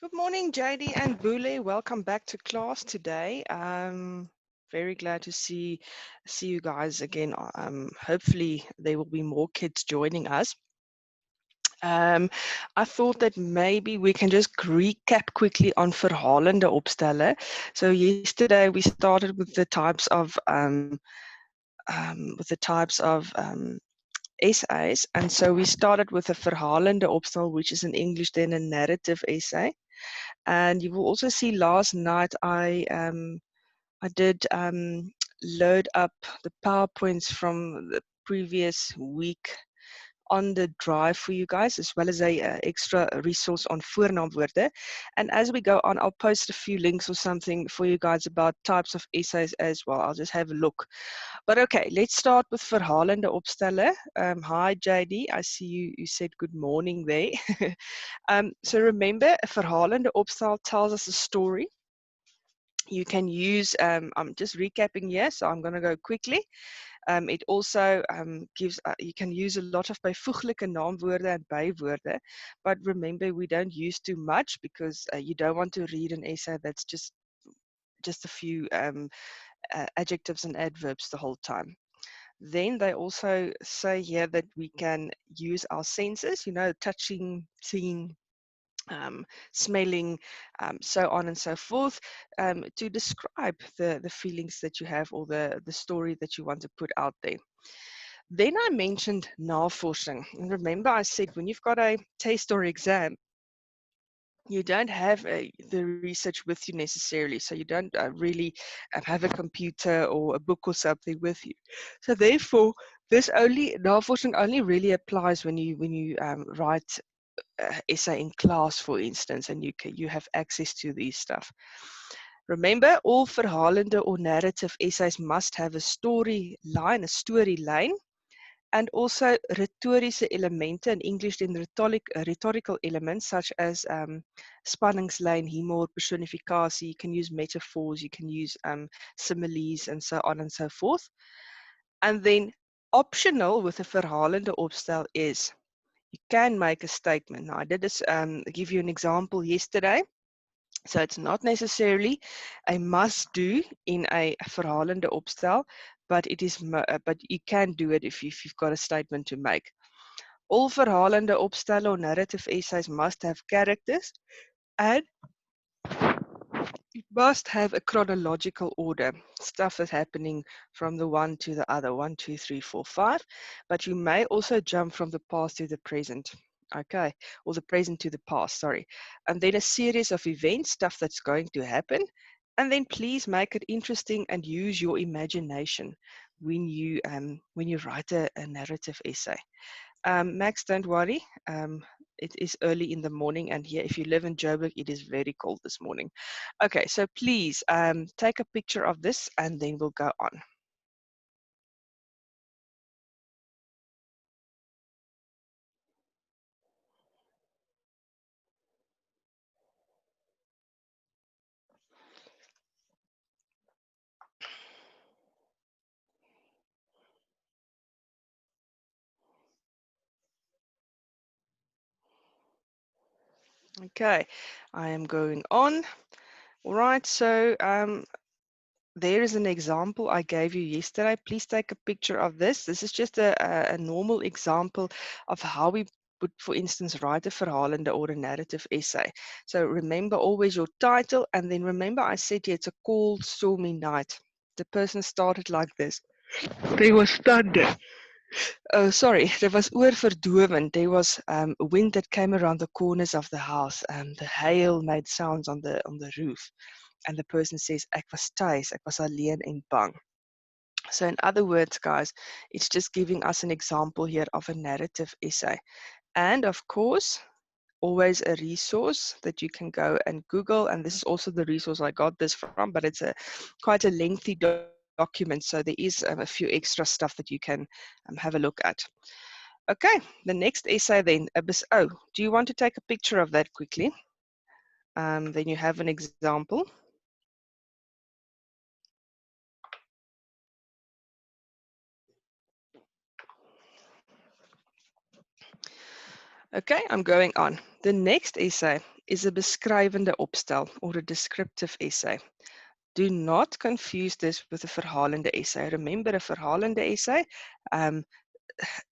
Good morning, JD and Bule. Welcome back to class today. Very glad to see you guys again. Hopefully there will be more kids joining us. I thought that maybe we can just recap quickly on verhalende opstelle. So yesterday we started with the types of essays, and so we started with a verhalende opstel, which is in English then a narrative essay. And you will also see last night I did load up the PowerPoints from the previous week on the drive for you guys, as well as a extra resource on voornaamwoorde. And as we go on, I'll post a few links or something for you guys about types of essays as well. I'll just have a look. But okay, let's start with verhalende opstelle. Hi JD, I see you said good morning there. So remember, a verhalende opstel tells us a story. You can use, I'm just recapping here, so I'm going to go quickly. It also gives, you can use a lot of byvoeglike naamwoorde and bywoorde, but remember we don't use too much because you don't want to read an essay that's just a few adjectives and adverbs the whole time. Then they also say here that we can use our senses, touching, seeing, smelling, so on and so forth, to describe the feelings that you have or the story that you want to put out there. Then I mentioned navorsing. And remember I said when you've got a test or exam, you don't have the research with you necessarily, so you don't really have a computer or a book or something with you. So therefore, this navorsing only really applies when you write essay in class, for instance, and you have access to these stuff. Remember, all verhalende or narrative essays must have a storyline, and also retorische elemente, in English then rhetorical elements such as spanningslyn, humor, personifikasie. You can use metaphors, you can use similes, and so on and so forth. And then optional with a verhalende opstel is you can make a statement. Now, I did this, give you an example yesterday. So it's not necessarily a must-do in a verhalende opstel, but but you can do it if you've got a statement to make. All verhalende opstelle or narrative essays must have characters, and it must have a chronological order. Stuff is happening from the one to the other, 1, 2, 3, 4, 5. But you may also jump from the past to the present. Okay, or the present to the past, sorry. And then a series of events, stuff that's going to happen. And then please make it interesting and use your imagination when you write a narrative essay. Max, don't worry. It is early in the morning, and here, if you live in Joburg, it is very cold this morning. Okay, so please take a picture of this, and then we'll go on. Okay, I am going on. All right, so there is an example I gave you yesterday. Please take a picture of this. This is just a normal example of how we would, for instance, write a verhalende or a narrative essay. So remember always your title, and then remember I said it's a cold, stormy night. The person started like this. There was thunder. Oh, sorry, there was oorverdowing. There was wind that came around the corners of the house, and the hail made sounds on the roof. And the person says, ek was tuis, ek was alleen en bang. So in other words, guys, it's just giving us an example here of a narrative essay. And of course, always a resource that you can go and Google. And this is also the resource I got this from, but it's quite a lengthy document. So there is a few extra stuff that you can have a look at. Okay, the next essay then. Oh, do you want to take a picture of that quickly? Then you have an example. Okay, I'm going on. The next essay is a beskrywende opstel or a descriptive essay. Do not confuse this with a verhalende essay. Remember, a verhalende essay um,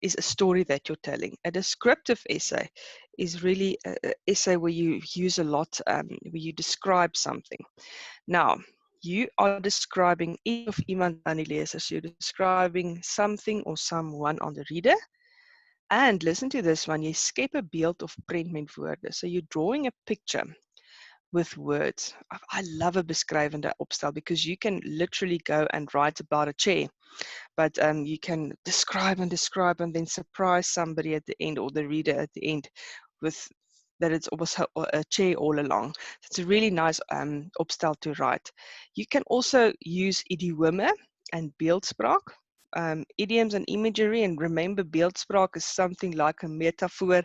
is a story that you're telling. A descriptive essay is really an essay where you use a lot, where you describe something. Now, you are describing iets of iemand aan die leser. So you're describing something or someone on the reader. And listen to this one, jy skep 'n beeld of prent met woorde. So you're drawing a picture with words. I love a beskrywende opstel because you can literally go and write about a chair, but you can describe and then surprise somebody at the end or the reader at the end with that it's almost a chair all along. So it's a really nice opstel to write. You can also use idiome and beeldspraak. Idioms and imagery, and remember beeldspraak is something like a metafoor.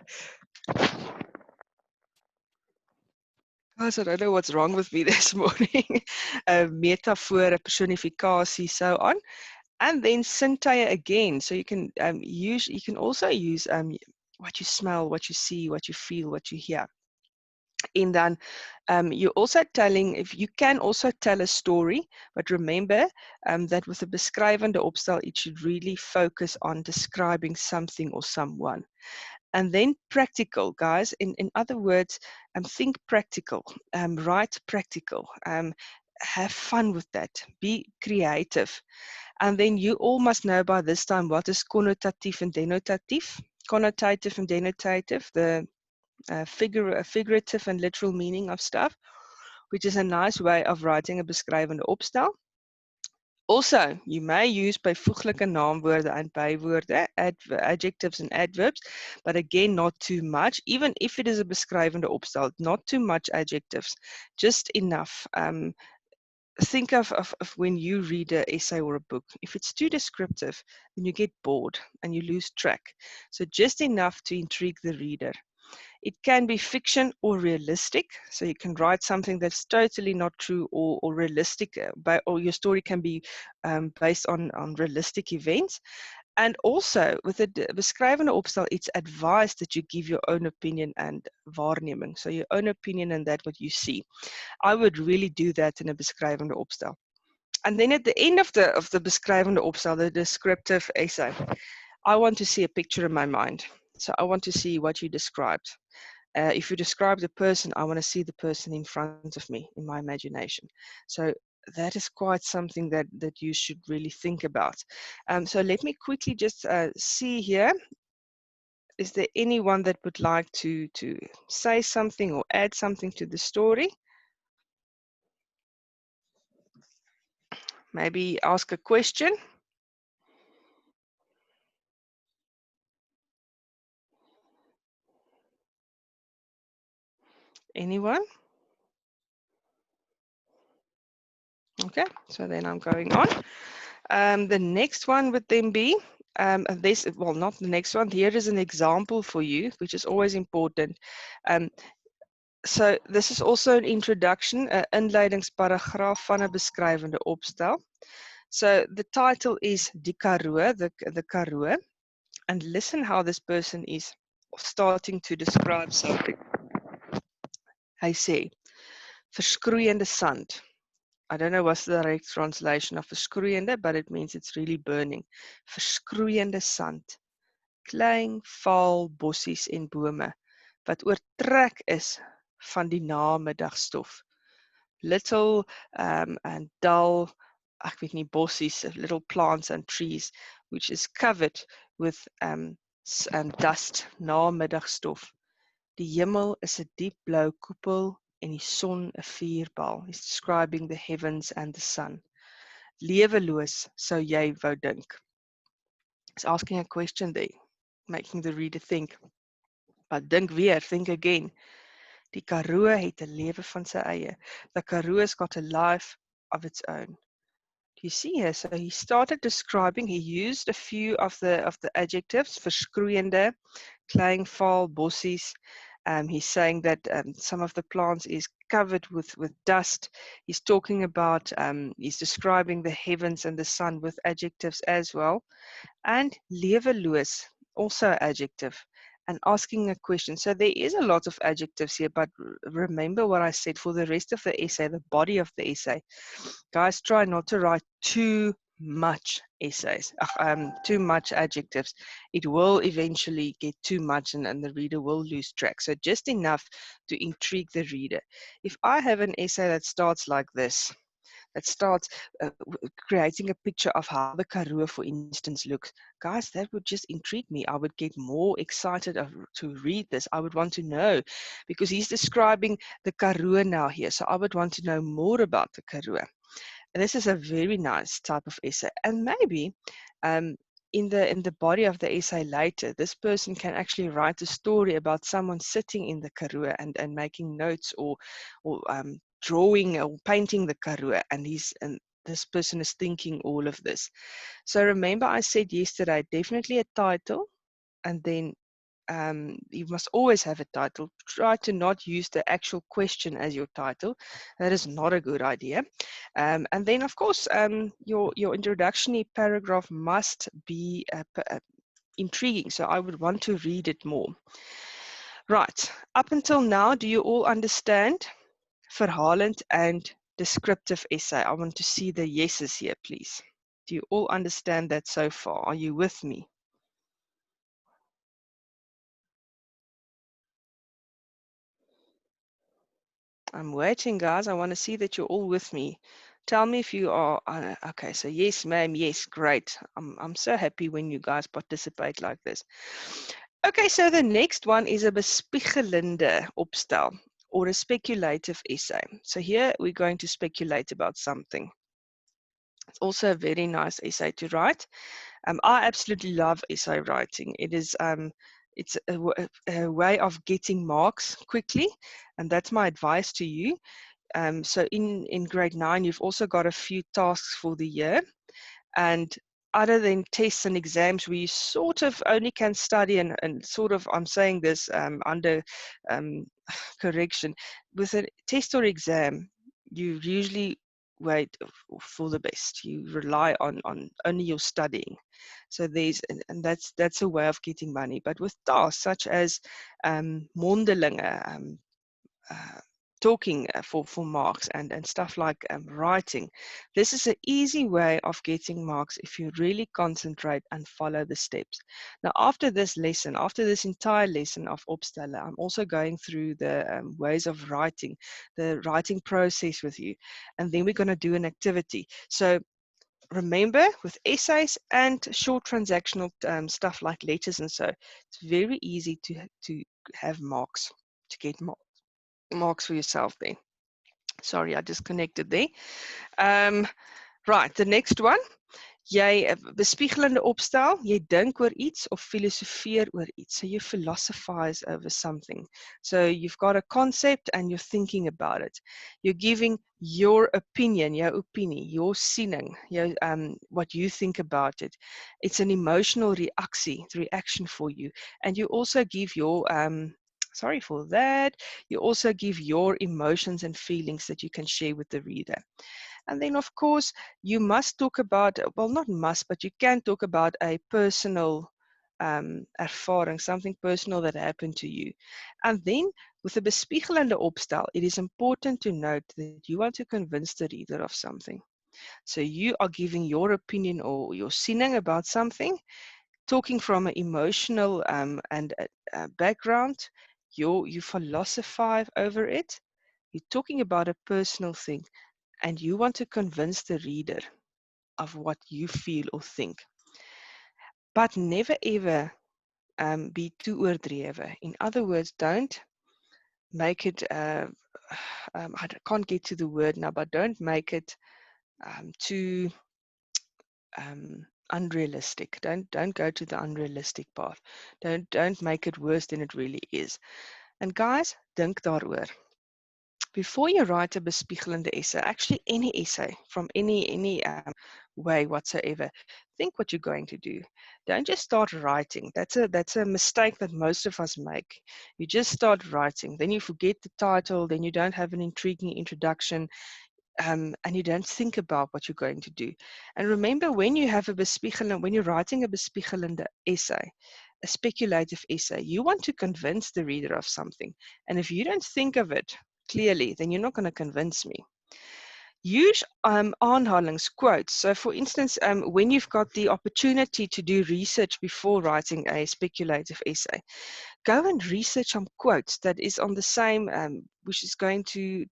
Guys, I don't know what's wrong with me this morning. Metafoor, a personifikasie, so on. And then syntaia again. So you can you can also use what you smell, what you see, what you feel, what you hear. And then you're also telling, if you can also tell a story, but remember that with a beskrywende opstel, it should really focus on describing something or someone. And then practical, guys. In other words, think practical, write practical, have fun with that, be creative. And then you all must know by this time what is connotative and denotative. Connotative and denotative, the figurative and literal meaning of stuff, which is a nice way of writing a beskrywende opstel. Also, you may use byvoeglike naamwoorde and bywoorde, adjectives and adverbs, but again, not too much. Even if it is a beskrywende opstel, not too much adjectives, just enough. Think of when you read an essay or a book. If it's too descriptive, then you get bored and you lose track. So just enough to intrigue the reader. It can be fiction or realistic. So you can write something that's totally not true or realistic, or your story can be based on realistic events. And also, with a beskrywende opstel, it's advised that you give your own opinion and waarneming. So your own opinion and that what you see. I would really do that in a beskrywende opstel. And then at the end of the beskrywende opstel, the descriptive essay, I want to see a picture in my mind. So I want to see what you described. If you describe the person, I want to see the person in front of me in my imagination. So that is quite something that you should really think about. So let me quickly just see here. Is there anyone that would like to say something or add something to the story? Maybe ask a question. Anyone? Okay, so then I'm going on. The next one would then be, well, not the next one. Here is an example for you, which is always important. So this is also an introduction, 'n inleidingsparagraaf van 'n beskrywende opstel. So the title is Die Karoo, the Karoo, and listen how this person is starting to describe something. Hy sê, verskroeiende sand. I don't know what's the direct translation of verskroeiende, but it means it's really burning. Verskroeiende sand. Klein, vaal bossies en bome wat oortrek is van die namiddagstof. Little and dull, ek weet nie, bossies, little plants and trees, which is covered with dust, namiddagstof. Die hemel is 'n diep blou koepel en die son 'n vuurbal. He's describing the heavens and the sun. Leweloos sou jy wou dink. He's asking a question there, making the reader think. But dink weer, think again. Die Karoo het 'n lewe van sy eie. The Karoo's got a life of its own. Do you see here? So he started describing, he used a few of the adjectives, verskroeiende, klein, vaal, bossies. He's saying that some of the plants is covered with dust. He's talking about, he's describing the heavens and the sun with adjectives as well. And leweloos, also adjective. and asking a question. So there is a lot of adjectives here, but remember what I said for the rest of the essay, the body of the essay. Guys, try not to write too much essays, too much adjectives. It will eventually get too much and the reader will lose track. So just enough to intrigue the reader. If I have an essay that starts like this, that starts creating a picture of how the Karoo, for instance, looks. Guys, that would just intrigue me. I would get more excited to read this. I would want to know, because he's describing the Karoo now here. So I would want to know more about the Karoo. And this is a very nice type of essay. And maybe in the body of the essay later, this person can actually write a story about someone sitting in the Karoo and making notes or drawing or painting the Karoo, and this person is thinking all of this. So remember I said yesterday, definitely a title, and then you must always have a title. Try to not use the actual question as your title. That is not a good idea. And then, of course, your introductory paragraph must be intriguing. So I would want to read it more. Right. Up until now, do you all understand verhalend and descriptive essay? I want to see the yeses here, please. Do you all understand that so far? Are you with me? I'm waiting, guys. I want to see that you're all with me. Tell me if you are. Okay, so yes, ma'am. Yes, great. I'm so happy when you guys participate like this. Okay, so the next one is a bespiegelende opstel or a speculative essay. So here we're going to speculate about something. It's also a very nice essay to write. I absolutely love essay writing. It's a way of getting marks quickly, and that's my advice to you. So in grade 9, you've also got a few tasks for the year, and other than tests and exams, we sort of only can study and sort of, I'm saying this under correction, with a test or exam, you usually wait for the best. You rely on only your studying. So and that's a way of getting money. But with tasks such as mondelinge, talking for marks and stuff like writing, this is an easy way of getting marks if you really concentrate and follow the steps. Now, after this lesson, after this entire lesson of Opstelle, I'm also going through the ways of writing, the writing process with you, and then we're going to do an activity. So remember, with essays and short transactional stuff like letters and so, it's very easy to have marks, to get marks for yourself then. Sorry, I disconnected there. Right, the next one. Jy bespiegelende opstel, jy dink oor iets of filosofeer oor iets. So you philosophize over something. So you've got a concept and you're thinking about it. You're giving your opinion, jou opinie, your siening, jou, what you think about it. It's an emotional reaction for you. And you also give your sorry for that. You also give your emotions and feelings that you can share with the reader. And then, of course, you must talk about, well, not must, but you can talk about a personal ervaring, something personal that happened to you. And then, with the bespiegelende opstel, it is important to note that you want to convince the reader of something. So you are giving your opinion or your siening about something, talking from an emotional and background. You philosophize over it. You're talking about a personal thing, and you want to convince the reader of what you feel or think. But never ever be too oordrewe. In other words, don't make it, I can't get to the word now, but don't make it too unrealistic. Don't go to the unrealistic path. Don't make it worse than it really is. And guys, dink daaroor. Before you write a bespiegelende essay, actually any essay from any way whatsoever, think what you're going to do. Don't just start writing. That's a mistake that most of us make. You just start writing, then you forget the title, then you don't have an intriguing introduction, and you don't think about what you're going to do. And remember, when you have a bespiegelende, when you're writing a bespiegelende essay, a speculative essay. You want to convince the reader of something. And if you don't think of it clearly, then you're not going to convince me. Use aanhalings, quotes. So for instance, when you've got the opportunity to do research before writing a speculative essay, go and research some quotes that is on the same, which is going to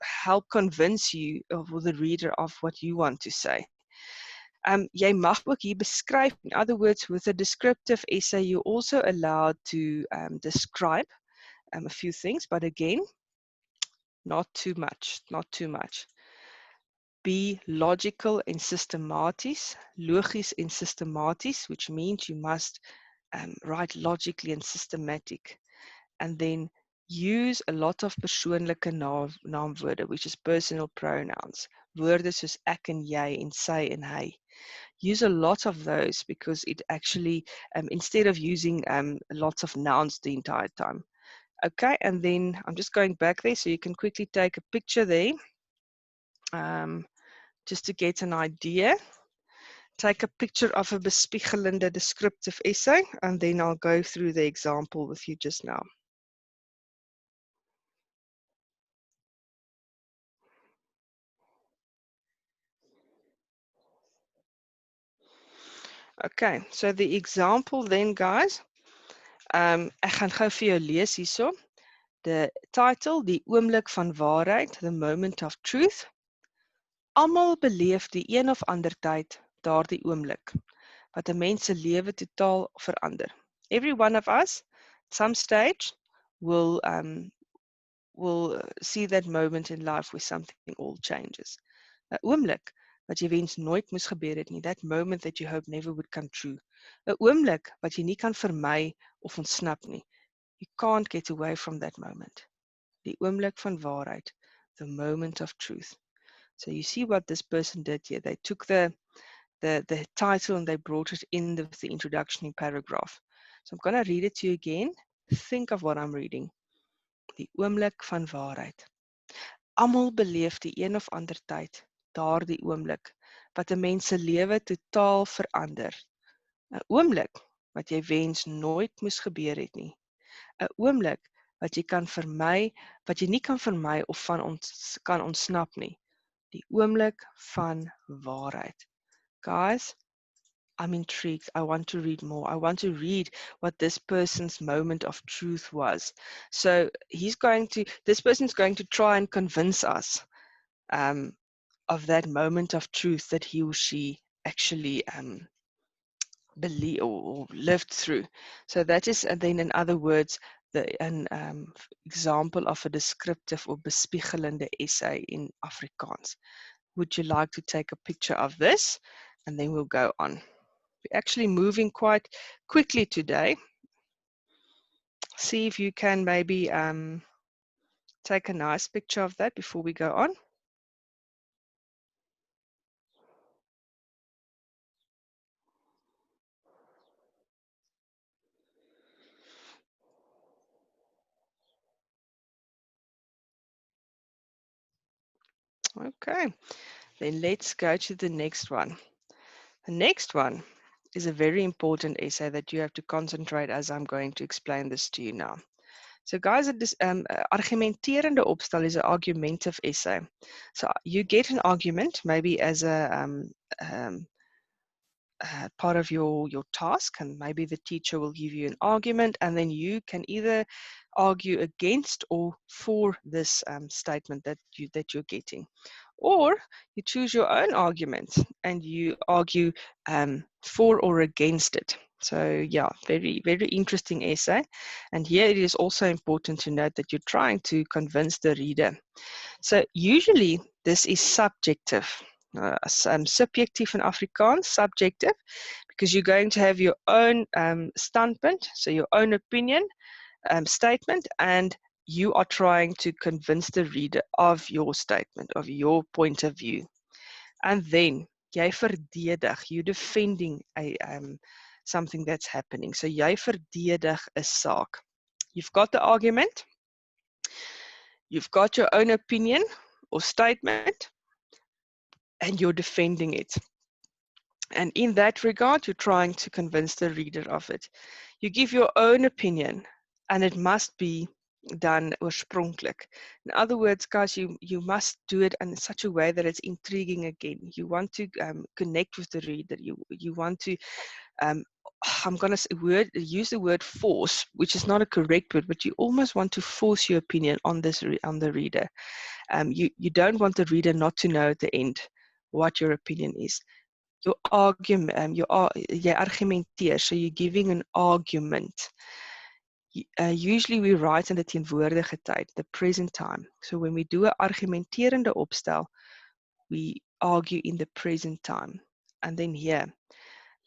help convince you or the reader of what you want to say. Jy mag ook hier beskryf. In other words, with a descriptive essay, you're also allowed to describe a few things, but again, not too much, not too much. Be logical and systematies, logisch en systematies, which means you must write logically and systematic. And then use a lot of persoonlike naamwoorde, which is personal pronouns. Woorde soos ek en jy en sy en hy. Use a lot of those because it actually, instead of using lots of nouns the entire time. Okay, and then I'm just going back there so you can quickly take a picture there. Just to get an idea. Take a picture of a bespiegelende descriptive essay, and then I'll go through the example with you just now. Okay, so the example then, guys, ek gaan gou vir jou lees hierso. The title, Die oomblik van waarheid, the moment of truth. Almal beleef die een of ander tyd daardie oomblik, wat 'n mens se lewe totaal verander. Every one of us, at some stage, will see that moment in life where something all changes. 'n oomblik wat jy wens nooit moes gebeur het nie, that moment that you hope never would come true. 'n oomblik wat jy nie kan vermy of ontsnap nie. You can't get away from that moment. Die oomblik van waarheid, the moment of truth. So you see what this person did here. They took the title and they brought it in the introductory paragraph. So I'm going to read it to you again. Think of what I'm reading. Die oomblik van waarheid. Almal beleef die een of ander tyd, daardie oomblik, wat 'n mens se lewe totaal verander. 'n oomblik wat jy wens nooit moes gebeur het nie. 'n oomblik wat jy kan vermy, wat jy nie kan vermy of van ons kan ontsnap nie. Die oomblik van waarheid. Guys, I'm intrigued. I want to read more. I want to read what this person's moment of truth was. So this person's going to try and convince us of that moment of truth that he or she actually believed or lived through. So that is, and then in other words, an example of a descriptive or bespiegelende essay in Afrikaans. Would you like to take a picture of this? And then we'll go on. We're actually moving quite quickly today. See if you can maybe take a nice picture of that before we go on. Okay, then let's go to the next one. The next one is a very important essay that you have to concentrate as I'm going to explain this to you now. So guys, argumenterende opstel is an argumentative essay. So you get an argument maybe as a part of your task, and maybe the teacher will give you an argument, and then you can either argue against or for this statement that you're getting, or you choose your own argument and you argue for or against it. So yeah, very, very interesting essay. And here it is also important to note that you're trying to convince the reader. So usually this is subjective. Subjective in Afrikaans, subjective, because you're going to have your own standpunt, so your own opinion, statement, and you are trying to convince the reader of your statement, of your point of view. And then, jy verdedig, you're defending something that's happening. So jy verdedig 'n saak. You've got the argument, you've got your own opinion or statement, and you're defending it. And in that regard, you're trying to convince the reader of it. You give your own opinion, and it must be done oorspronklik. In other words, guys, you must do it in such a way that it's intriguing again. You want to connect with the reader. You want to um, I'm going to use the word force, which is not a correct word, but you almost want to force your opinion on on the reader. You don't want the reader not to know at the end what your opinion is. Your argument, jy argumenteer, so you're giving an argument. Usually we write in the teenwoordige tyd, the present time. So when we do an argumenterende opstel, we argue in the present time. And then here,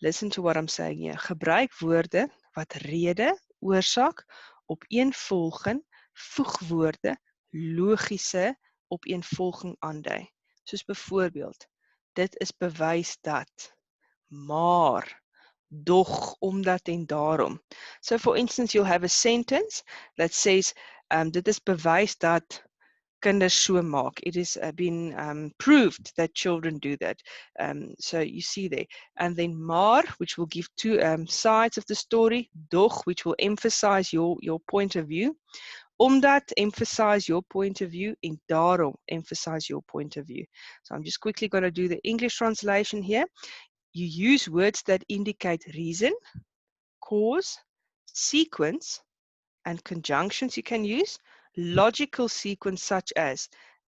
listen to what I'm saying here. Gebruik woorde wat rede, oorsaak, opeenvolging, voegwoorde, logiese opeenvolging aandui. Soos byvoorbeeld, dit is bewys dat, maar, doch, omdat en daarom. So for instance, you'll have a sentence that says, dit is bewys dat kinders so maak. It has been proved that children do that. So you see there. And then maar, which will give two sides of the story. Doch, which will emphasize your point of view. Omdat, emphasize your point of view. En daarom, emphasize your point of view. So I'm just quickly going to do the English translation here. You use words that indicate reason, cause, sequence, and conjunctions you can use. Logical sequence such as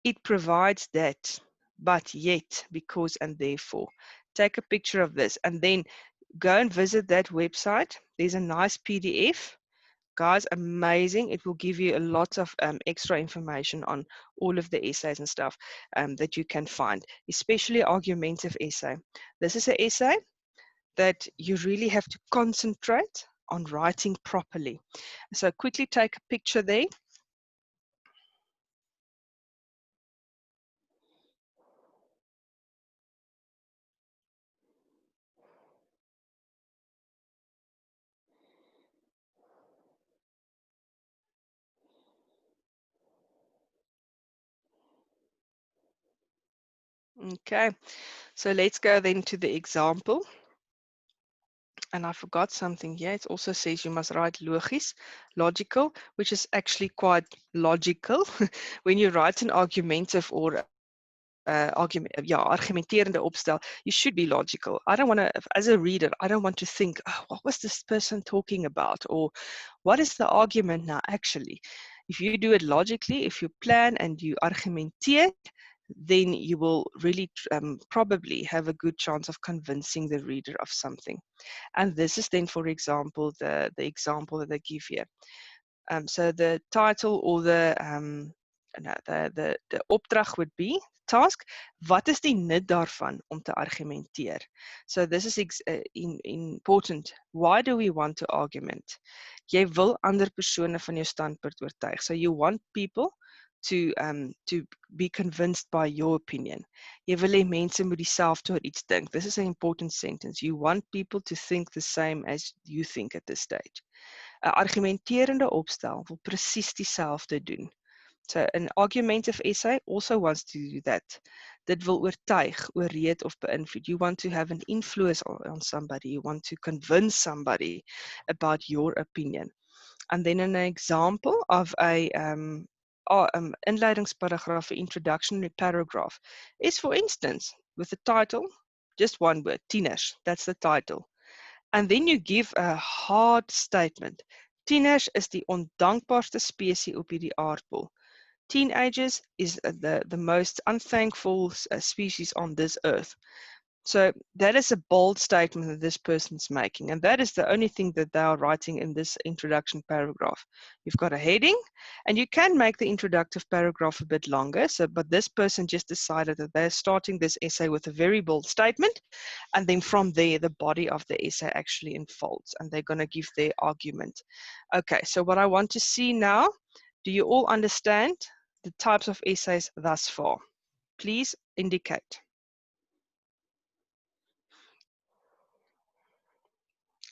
it provides that, but yet, because, and therefore. Take a picture of this and then go and visit that website. There's a nice PDF. Guys, amazing. It will give you a lot of extra information on all of the essays and stuff that you can find, especially argumentative essay. This is an essay that you really have to concentrate on writing properly. So quickly take a picture there. Okay, so let's go then to the example. And I forgot something here. It also says you must write logisch, logical, which is actually quite logical. When you write an argumentative or argumenterende opstel, you should be logical. I don't want to, as a reader, I don't want to think, oh, what was this person talking about? Or what is the argument now actually? If you do it logically, if you plan and you argumenteer, then you will really probably have a good chance of convincing the reader of something. And this is then, for example, the example that I give here. So the title or the opdracht would be, task, wat is die nut daarvan om te argumenteer? So this is important. Why do we want to argument? Jy wil ander persone van jou standpunt oortuig. So you want people to be convinced by your opinion. Jy wil hê mense moet dieselfde oor iets dink. This is an important sentence. You want people to think the same as you think at this stage. 'n Argumenterende opstel wil presies dieselfde doen. So an argumentative essay also wants to do that. Dit wil oortuig, ooreed of beïnvloed. You want to have an influence on somebody. You want to convince somebody about your opinion. And then an example of a inleidingsparagraaf, introductory paragraph, is, for instance, with the title, just one word, tieners. That's the title. And then you give a hard statement. Tieners is die ondankbaarste spesie op hierdie aardbol. Teenagers is the most unthankful species on this earth. So that is a bold statement that this person's making, and that is the only thing that they are writing in this introduction paragraph. You've got a heading, and you can make the introductive paragraph a bit longer. So, but this person just decided that they're starting this essay with a very bold statement, and then from there, the body of the essay actually unfolds, and they're going to give their argument. Okay, so what I want to see now, do you all understand the types of essays thus far? Please indicate.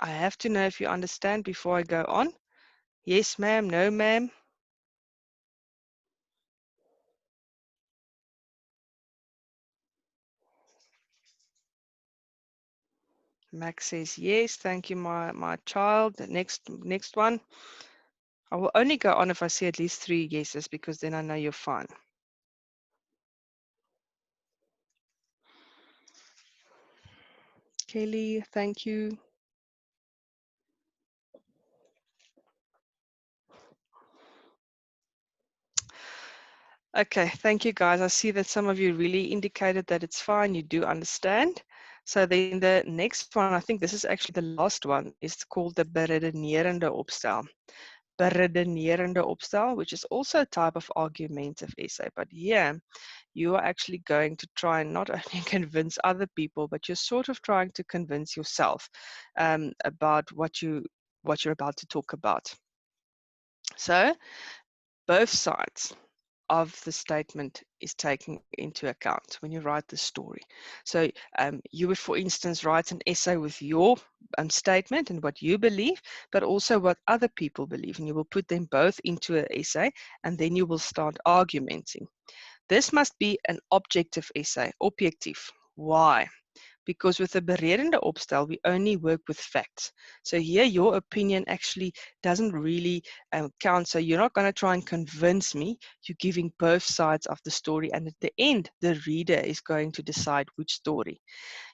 I have to know if you understand before I go on. Yes, ma'am. No, ma'am. Max says yes. Thank you, my child. The next one. I will only go on if I see at least 3 yeses, because then I know you're fine. Kelly, thank you. Okay, thank you guys. I see that some of you really indicated that it's fine, you do understand. So then the next one, I think this is actually the last one, is called the beredenerende opstel. Beredenerende opstel, which is also a type of argumentative essay, but here you are actually going to try and not only convince other people, but you're sort of trying to convince yourself about what you're about to talk about. So both sides of the statement is taken into account when you write the story. So you would, for instance, write an essay with your statement and what you believe, but also what other people believe, and you will put them both into an essay, and then you will start argumenting. This must be an objective essay, objectief. Why? Because with the beredende opstel, we only work with facts. So here, your opinion actually doesn't really count. So you're not going to try and convince me. You're giving both sides of the story. And at the end, the reader is going to decide which story.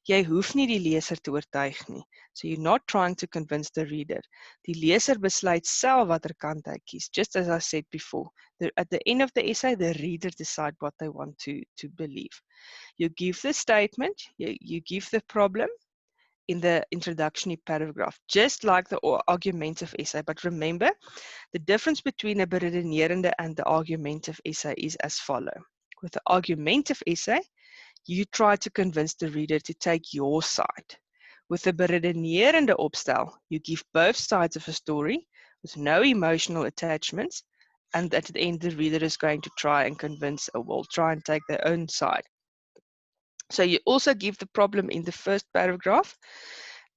Jy hoef nie die leser te oortuig nie. So you're not trying to convince the reader. Die leser besluit self watter kant hy kies. Just as I said before, at the end of the essay, the reader decide what they want to believe. You give the statement, you give the problem in the introductory paragraph, just like the argumentative essay. But remember, the difference between a beredenerende and the argumentative essay is as follows. With the argumentative essay, you try to convince the reader to take your side. With the beredenerende opstel, you give both sides of a story with no emotional attachments, and at the end, the reader is going to try and convince, or will try and take their own side. So you also give the problem in the first paragraph,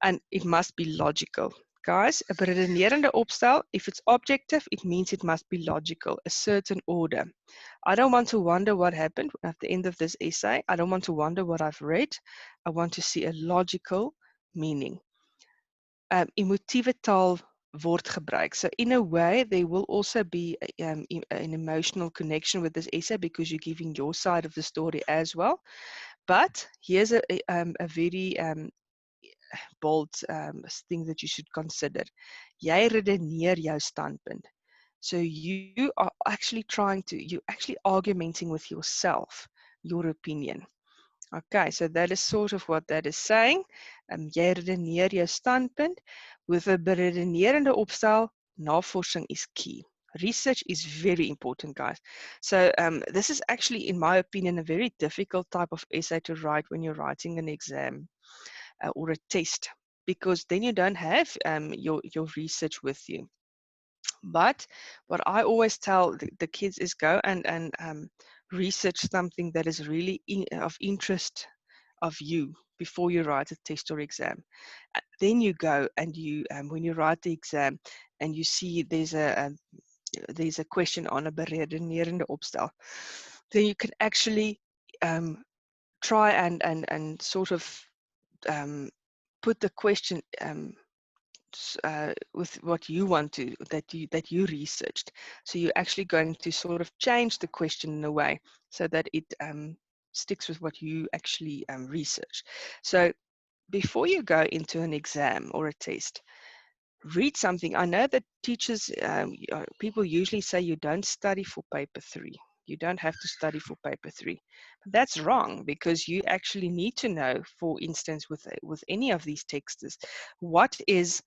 and it must be logical. Guys, a beredenerende opstel, if it's objective, it means it must be logical, a certain order. I don't want to wonder what happened at the end of this essay. I don't want to wonder what I've read. I want to see a logical meaning. Emotieve taal word gebruik. So in a way, there will also be an emotional connection with this essay, because you're giving your side of the story as well. But here's a very bold thing that you should consider. Jy redeneer jou standpunt. So you are actually you're actually argumenting with yourself, your opinion. Okay, so that is sort of what that is saying. Jy redeneer jou standpunt. With a beredenerende opstel, navorsing is key. Research is very important, guys. So this is actually, in my opinion, a very difficult type of essay to write when you're writing an exam or a test, because then you don't have your research with you. But what I always tell the kids is go and research something that is really of interest of you before you write a test or exam. Then you go and you when you write the exam and you see there's a question on a beredenerende opstel, then you can actually try and sort of put the question with what you want to that you researched. So you're actually going to sort of change the question in a way so that it sticks with what you actually research. So before you go into an exam or a test, read something. I know that teachers, people usually say you don't study for paper 3. You don't have to study for paper 3. But that's wrong, because you actually need to know, for instance, with any of these texts, what is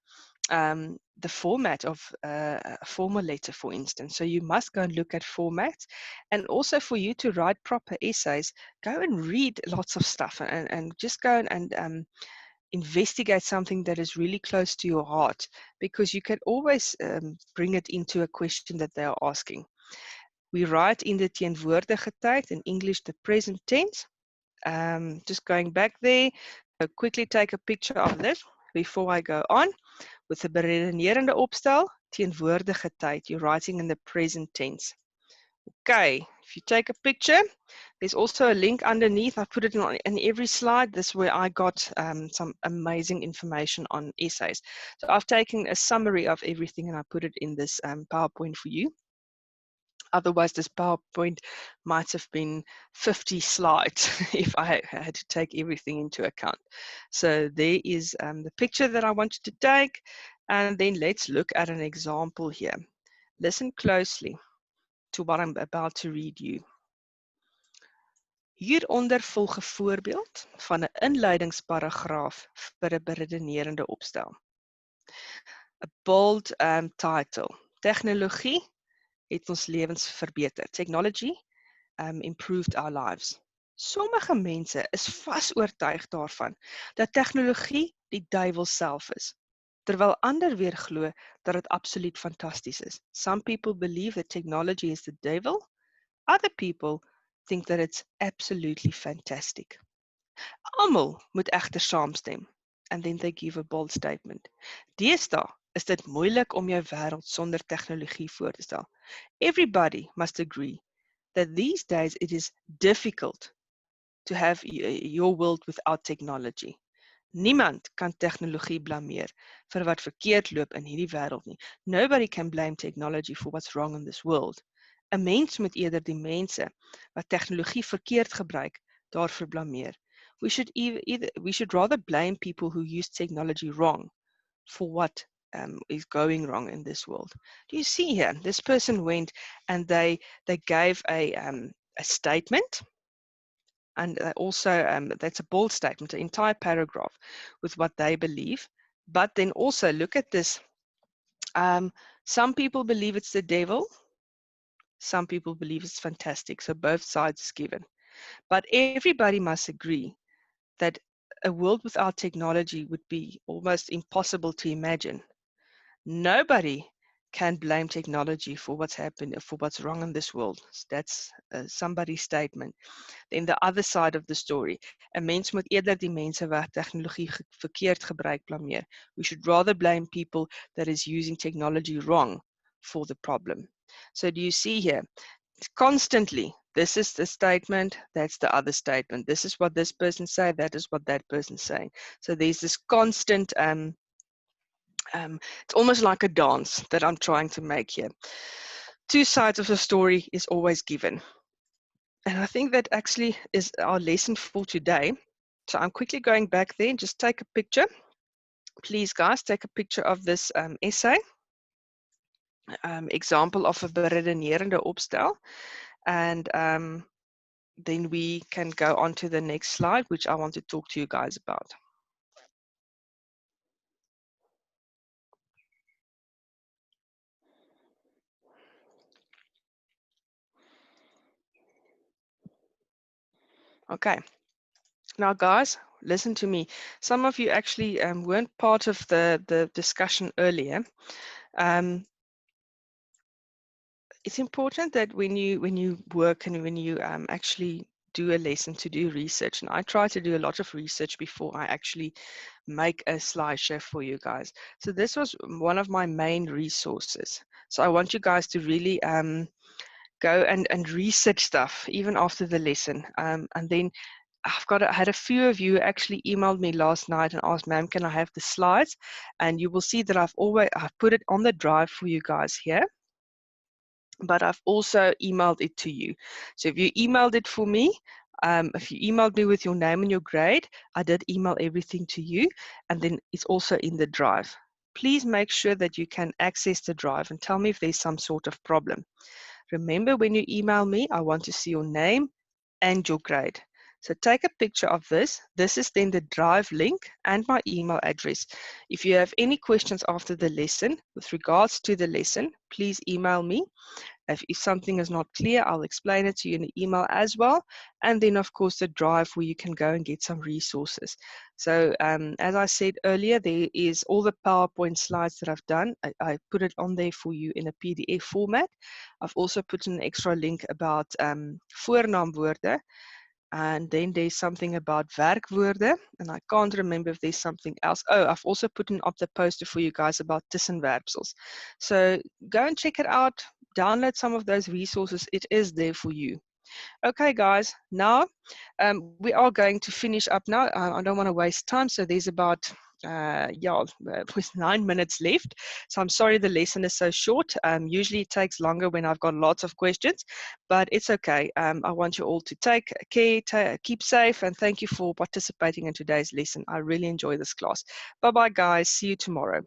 the format of a formal letter, for instance. So you must go and look at formats. And also, for you to write proper essays, go and read lots of stuff and just go and investigate something that is really close to your heart, because you can always bring it into a question that they are asking. We write in the teenwoordige tyd, in English the present tense. Just going back there, I'll quickly take a picture of this before I go on. With the beredenerende opstel, teenwoordige tyd, you're writing in the present tense. Okay, If you take a picture, there's also a link underneath. I put it in every slide. This is where I got some amazing information on essays. So I've taken a summary of everything and I put it in this PowerPoint for you. Otherwise, this PowerPoint might have been 50 slides if I had to take everything into account. So there is the picture that I wanted to take. And then let's look at an example here. Listen closely to what I'm about to read you. Hieronder volg 'n voorbeeld van 'n inleidingsparagraaf vir 'n beredenerende opstel. A bold title. Tegnologie het ons lewens verbeter. Technology improved our lives. Sommige mense is vas oortuig daarvan dat tegnologie die duiwel self is, terwyl ander weer glo dat dit absoluut fantasties is. Some people believe that technology is the devil. Other people think that it's absolutely fantastic. Almal moet egter saamstem. And then they give a bold statement. Deesdae is dit moeilik om jou wêreld sonder tegnologie voor te stel. Everybody must agree that these days it is difficult to have your world without technology. Niemand kan tegnologie blameer vir wat verkeerd loop in hierdie wêreld nie. Nobody can blame technology for what's wrong in this world. 'n Mens moet eerder die mense wat tegnologie verkeerd gebruik daarvoor blameer. We should rather blame people who use technology wrong for what is going wrong in this world. Do you see here? This person went and they gave a statement, and also that's a bold statement, an entire paragraph with what they believe. But then also look at this. Some people believe it's the devil. Some people believe it's fantastic. So both sides is given. But everybody must agree that a world without technology would be almost impossible to imagine. Nobody can blame technology for what's happened, for what's wrong in this world. That's somebody's statement. Then the other side of the story. 'n Mens moet eerder die mense wat tegnologie verkeerd gebruik blameer. We should rather blame people that is using technology wrong for the problem. So do you see here? Constantly, this is the statement, that's the other statement. This is what this person said, that is what that person's saying. So there's this constant, it's almost like a dance that I'm trying to make here. Two sides of the story is always given. And I think that actually is our lesson for today. So I'm quickly going back there and just take a picture. Please, guys, take a picture of this essay. Example of a beredenerende opstel. And then we can go on to the next slide, which I want to talk to you guys about. Okay. Now, guys, listen to me. Some of you actually weren't part of the discussion earlier. It's important that when you work and when you actually do a lesson to do research, and I try to do a lot of research before I actually make a slideshow for you guys. So this was one of my main resources. So I want you guys to really go and research stuff even after the lesson. And then I had a few of you actually emailed me last night and asked, ma'am, can I have the slides? And you will see that I've put it on the drive for you guys here. But I've also emailed it to you. So if you emailed it for me, if you emailed me with your name and your grade, I did email everything to you, and then it's also in the drive. Please make sure that you can access the drive and tell me if there's some sort of problem. Remember, when you email me, I want to see your name and your grade. So take a picture of this. This is then the drive link and my email address. If you have any questions after the lesson with regards to the lesson, please email me. If something is not clear, I'll explain it to you in the email as well. And then, of course, the drive where you can go and get some resources. So as I said earlier, there is all the PowerPoint slides that I've done. I put it on there for you in a PDF format. I've also put an extra link about voornaamwoorde. And then there's something about werkwoorde, and I can't remember if there's something else. Oh, I've also put up the poster for you guys about tussenwerpsels. So go and check it out. download some of those resources. It is there for you. Okay, guys, now we are going to finish up now. I don't want to waste time, so there's about with 9 minutes left. So I'm sorry the lesson is so short. Usually it takes longer when I've got lots of questions, but it's okay. I want you all to take care, keep safe, and thank you for participating in today's lesson. I really enjoy this class. Bye-bye, guys. See you tomorrow.